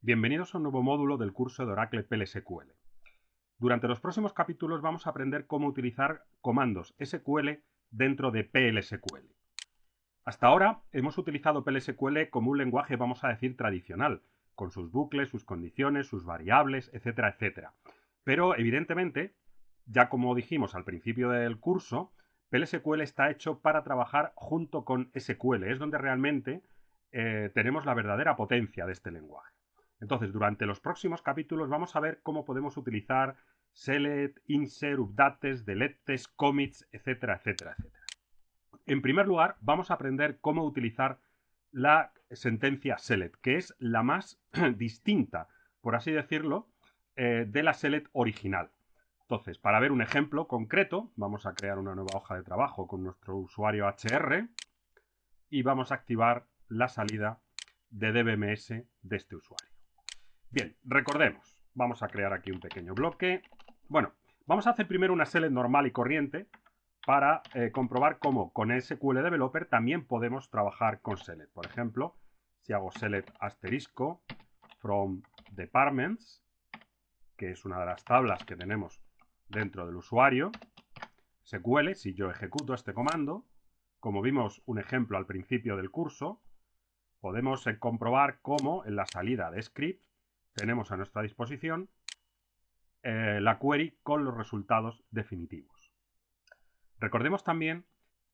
Bienvenidos a un nuevo módulo del curso de Oracle PL/SQL. Durante los próximos capítulos vamos a aprender cómo utilizar comandos SQL dentro de PL/SQL. Hasta ahora hemos utilizado PL/SQL como un lenguaje, vamos a decir, tradicional, con sus bucles, sus condiciones, sus variables, etcétera, etcétera. Pero, evidentemente, ya como dijimos al principio del curso, PL/SQL está hecho para trabajar junto con SQL. Es donde realmente tenemos la verdadera potencia de este lenguaje. Entonces, durante los próximos capítulos vamos a ver cómo podemos utilizar select, insert, updates, deletes, commits, etcétera, etcétera, etcétera. En primer lugar, vamos a aprender cómo utilizar la sentencia select, que es la más distinta, por así decirlo, de la select original. Entonces, para ver un ejemplo concreto, vamos a crear una nueva hoja de trabajo con nuestro usuario HR y vamos a activar la salida de DBMS de este usuario. Bien, recordemos, vamos a crear aquí un pequeño bloque. Bueno, vamos a hacer primero una select normal y corriente para comprobar cómo con SQL Developer también podemos trabajar con select. Por ejemplo, si hago select asterisco from departments, que es una de las tablas que tenemos dentro del usuario SQL, si yo ejecuto este comando, como vimos un ejemplo al principio del curso, podemos comprobar cómo en la salida de script tenemos a nuestra disposición la query con los resultados definitivos. Recordemos también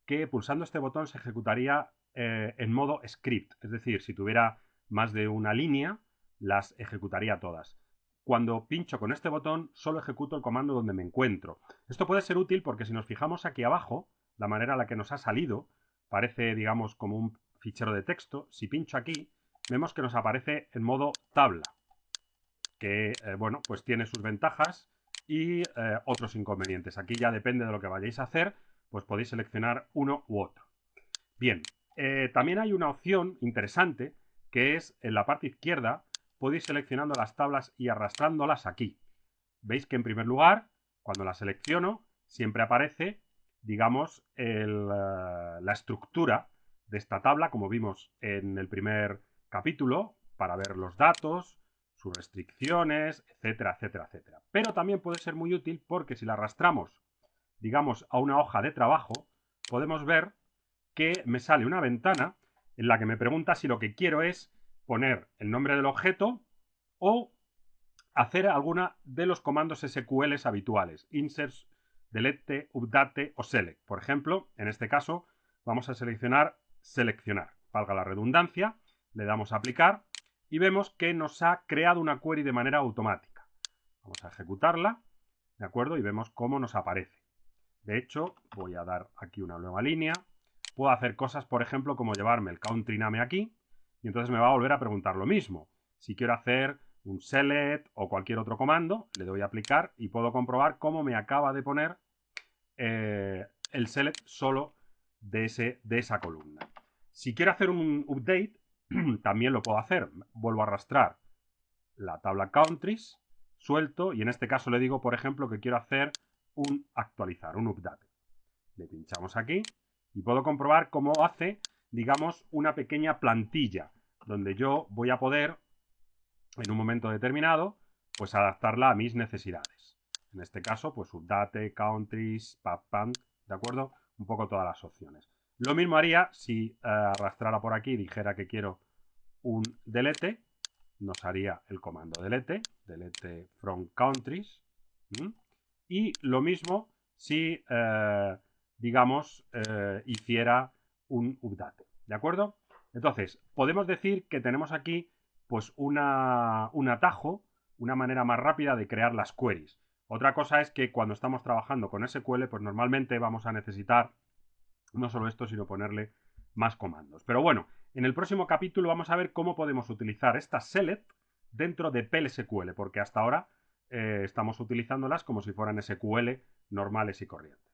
que pulsando este botón se ejecutaría en modo script, es decir, si tuviera más de una línea, las ejecutaría todas. Cuando pincho con este botón, solo ejecuto el comando donde me encuentro. Esto puede ser útil porque si nos fijamos aquí abajo, la manera en la que nos ha salido, parece, digamos, como un fichero de texto. Si pincho aquí, vemos que nos aparece en modo tabla, que, bueno, pues tiene sus ventajas y otros inconvenientes. Aquí ya depende de lo que vayáis a hacer, pues podéis seleccionar uno u otro. Bien, también hay una opción interesante, que es en la parte izquierda, podéis ir seleccionando las tablas y arrastrándolas aquí. Veis que en primer lugar, cuando las selecciono, siempre aparece, digamos, la estructura de esta tabla, como vimos en el primer capítulo, para ver los datos, sus restricciones, etcétera, etcétera, etcétera. Pero también puede ser muy útil porque si la arrastramos, digamos, a una hoja de trabajo, podemos ver que me sale una ventana en la que me pregunta si lo que quiero es poner el nombre del objeto o hacer alguna de los comandos SQL habituales, insert, delete, update o select. Por ejemplo, en este caso vamos a seleccionar seleccionar, valga la redundancia, le damos a aplicar y vemos que nos ha creado una query de manera automática. Vamos a ejecutarla, ¿de acuerdo? Y vemos cómo nos aparece. De hecho, voy a dar aquí una nueva línea. Puedo hacer cosas, por ejemplo, como llevarme el country name aquí y entonces me va a volver a preguntar lo mismo. Si quiero hacer un select o cualquier otro comando, le doy a aplicar y puedo comprobar cómo me acaba de poner el select solo de esa columna. Si quiero hacer un update, también lo puedo hacer. Vuelvo a arrastrar la tabla countries, suelto y en este caso le digo, por ejemplo, que quiero hacer un actualizar, un update. Le pinchamos aquí y puedo comprobar cómo hace, digamos, una pequeña plantilla donde yo voy a poder, en un momento determinado, pues adaptarla a mis necesidades. En este caso, pues update, countries, pan, ¿de acuerdo? Un poco todas las opciones. Lo mismo haría si arrastrara por aquí y dijera que quiero un delete, nos haría el comando delete, delete from countries, y lo mismo si, digamos, hiciera un update, ¿de acuerdo? Entonces, podemos decir que tenemos aquí pues un atajo, una manera más rápida de crear las queries. Otra cosa es que cuando estamos trabajando con SQL, pues normalmente vamos a necesitar no solo esto, sino ponerle más comandos. Pero bueno, en el próximo capítulo vamos a ver cómo podemos utilizar estas select dentro de PL/SQL, porque hasta ahora estamos utilizándolas como si fueran SQL normales y corrientes.